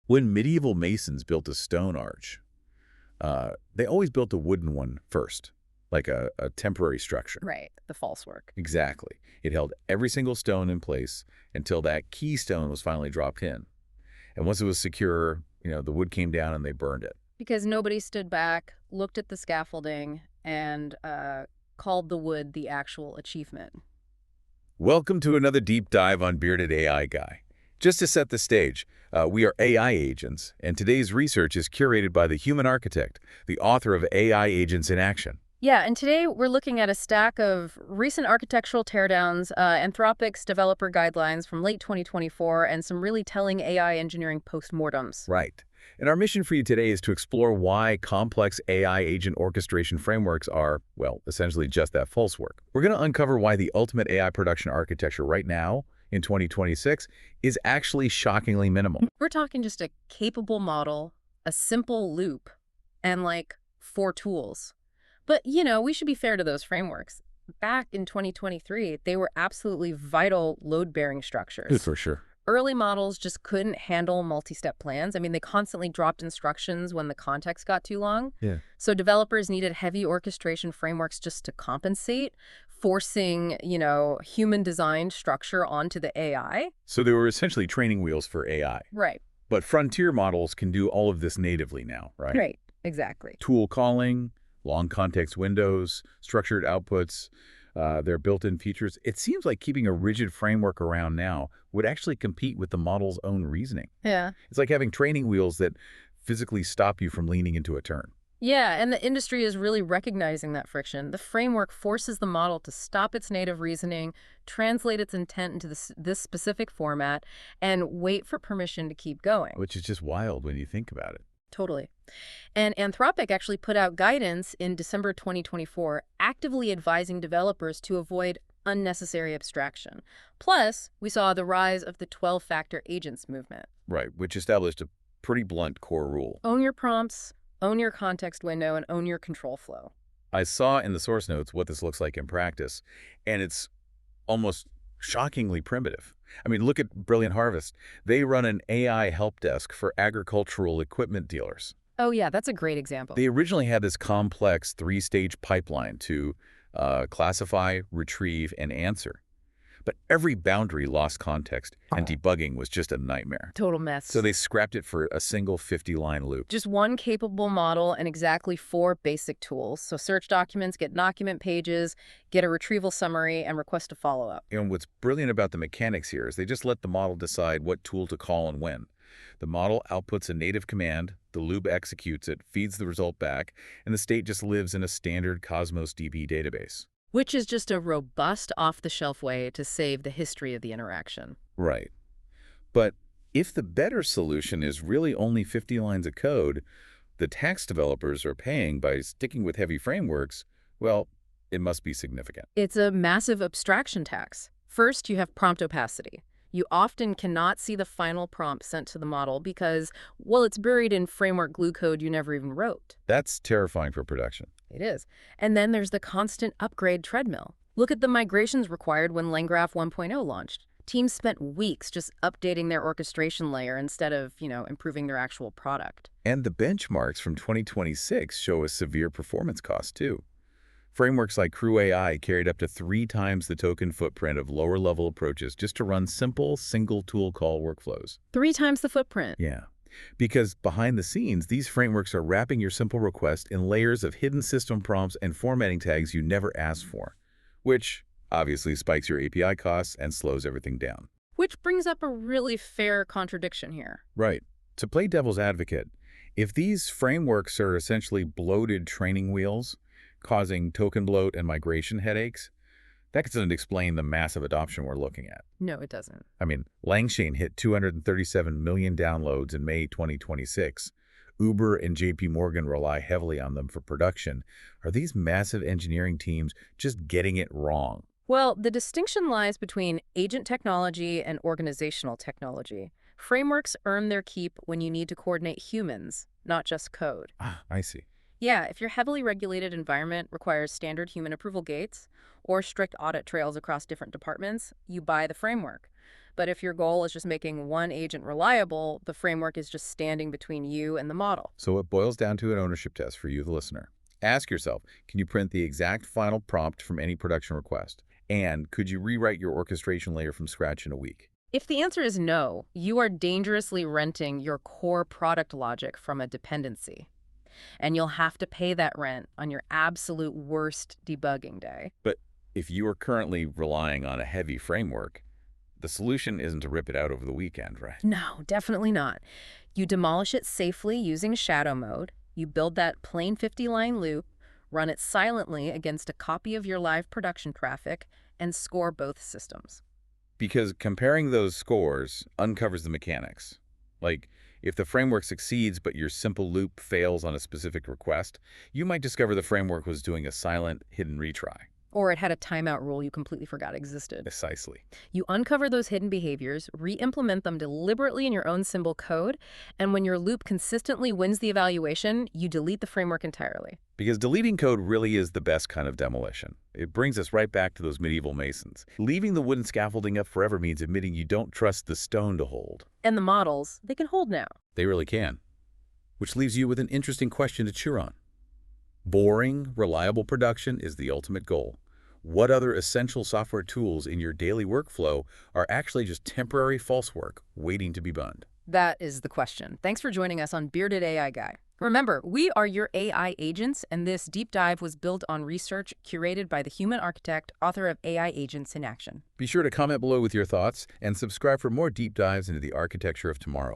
When medieval masons built a stone arch, they always built a wooden one first, like a temporary structure. Right, the false work. Exactly. It held every single stone in place until that keystone was finally dropped in. And once it was secure, the wood came down and they burned it. Because nobody stood back, looked at the scaffolding, and called the wood the actual achievement. Welcome to another deep dive on Bearded AI Guy. Just to set the stage, we are AI agents, and today's research is curated by the human architect, the author of AI Agents in Action. Yeah, and today we're looking at a stack of recent architectural teardowns, Anthropic's developer guidelines from late 2024, and some really telling AI engineering postmortems. Right. And our mission for you today is to explore why complex AI agent orchestration frameworks are, well, essentially just that false work. We're going to uncover why the ultimate AI production architecture right now, in 2026, is actually shockingly minimal. We're talking just a capable model, a simple loop, and like 4 tools. But, we should be fair to those frameworks. Back in 2023, they were absolutely vital load-bearing structures. For sure. Early models just couldn't handle multi-step plans. I mean, they constantly dropped instructions when the context got too long. Yeah. So developers needed heavy orchestration frameworks just to compensate, forcing, human-designed structure onto the AI. So they were essentially training wheels for AI. Right. But frontier models can do all of this natively now, right? Right, exactly. Tool calling, long context windows, structured outputs, their built-in features. It seems like keeping a rigid framework around now would actually compete with the model's own reasoning. Yeah. It's like having training wheels that physically stop you from leaning into a turn. Yeah, and the industry is really recognizing that friction. The framework forces the model to stop its native reasoning, translate its intent into this specific format, and wait for permission to keep going. Which is just wild when you think about it. Totally. And Anthropic actually put out guidance in December 2024, actively advising developers to avoid unnecessary abstraction. Plus, we saw the rise of the 12-factor agents movement. Right, which established a pretty blunt core rule. Own your prompts, own your context window, and own your control flow. I saw in the source notes what this looks like in practice, and it's almost shockingly primitive. I mean, look at Brilliant Harvest. They run an AI help desk for agricultural equipment dealers. Oh yeah, that's a great example. They originally had this complex 3-stage pipeline to classify, retrieve, and answer. But every boundary lost context, and debugging was just a nightmare. Total mess. So they scrapped it for a single 50-line loop. Just one capable model and exactly 4 basic tools. So search documents, get document pages, get a retrieval summary, and request a follow-up. And what's brilliant about the mechanics here is they just let the model decide what tool to call and when. The model outputs a native command, the loop executes it, feeds the result back, and the state just lives in a standard Cosmos DB database. Which is just a robust, off-the-shelf way to save the history of the interaction. Right. But if the better solution is really only 50 lines of code, the tax developers are paying by sticking with heavy frameworks, well, it must be significant. It's a massive abstraction tax. First, you have prompt opacity. You often cannot see the final prompt sent to the model because, well, it's buried in framework glue code you never even wrote. That's terrifying for production. It is. And then there's the constant upgrade treadmill. Look at the migrations required when LangGraph 1.0 launched. Teams spent weeks just updating their orchestration layer instead of, improving their actual product. And the benchmarks from 2026 show a severe performance cost, too. Frameworks like Crew AI carried up to 3 times the token footprint of lower-level approaches just to run simple, single-tool call workflows. 3 times the footprint. Yeah. Because behind the scenes, these frameworks are wrapping your simple request in layers of hidden system prompts and formatting tags you never asked for, which obviously spikes your API costs and slows everything down. Which brings up a really fair contradiction here. Right. To play devil's advocate, if these frameworks are essentially bloated training wheels, causing token bloat and migration headaches, that doesn't explain the massive adoption we're looking at. No, it doesn't. I mean, Langchain hit 237 million downloads in May 2026. Uber and JP Morgan rely heavily on them for production. Are these massive engineering teams just getting it wrong? Well, the distinction lies between agent technology and organizational technology. Frameworks earn their keep when you need to coordinate humans, not just code. Ah, I see. Yeah, if your heavily regulated environment requires standard human approval gates or strict audit trails across different departments, you buy the framework. But if your goal is just making one agent reliable, the framework is just standing between you and the model. So it boils down to an ownership test for you, the listener. Ask yourself, can you print the exact final prompt from any production request? And could you rewrite your orchestration layer from scratch in a week? If the answer is no, you are dangerously renting your core product logic from a dependency. And you'll have to pay that rent on your absolute worst debugging day. But if you are currently relying on a heavy framework, the solution isn't to rip it out over the weekend, right? No, definitely not. You demolish it safely using shadow mode. You build that plain 50-line loop, run it silently against a copy of your live production traffic, and score both systems. Because comparing those scores uncovers the mechanics. Like, if the framework succeeds but your simple loop fails on a specific request, you might discover the framework was doing a silent, hidden retry. Or it had a timeout rule you completely forgot existed. Precisely. You uncover those hidden behaviors, re-implement them deliberately in your own symbol code, and when your loop consistently wins the evaluation, you delete the framework entirely. Because deleting code really is the best kind of demolition. It brings us right back to those medieval masons. Leaving the wooden scaffolding up forever means admitting you don't trust the stone to hold. And the models, they can hold now. They really can. Which leaves you with an interesting question to chew on. Boring, reliable production is the ultimate goal. What other essential software tools in your daily workflow are actually just temporary false work waiting to be bunned? That is the question. Thanks for joining us on Bearded AI Guy. Remember, we are your AI agents, and this deep dive was built on research curated by the human architect, author of AI Agents in Action. Be sure to comment below with your thoughts and subscribe for more deep dives into the architecture of tomorrow.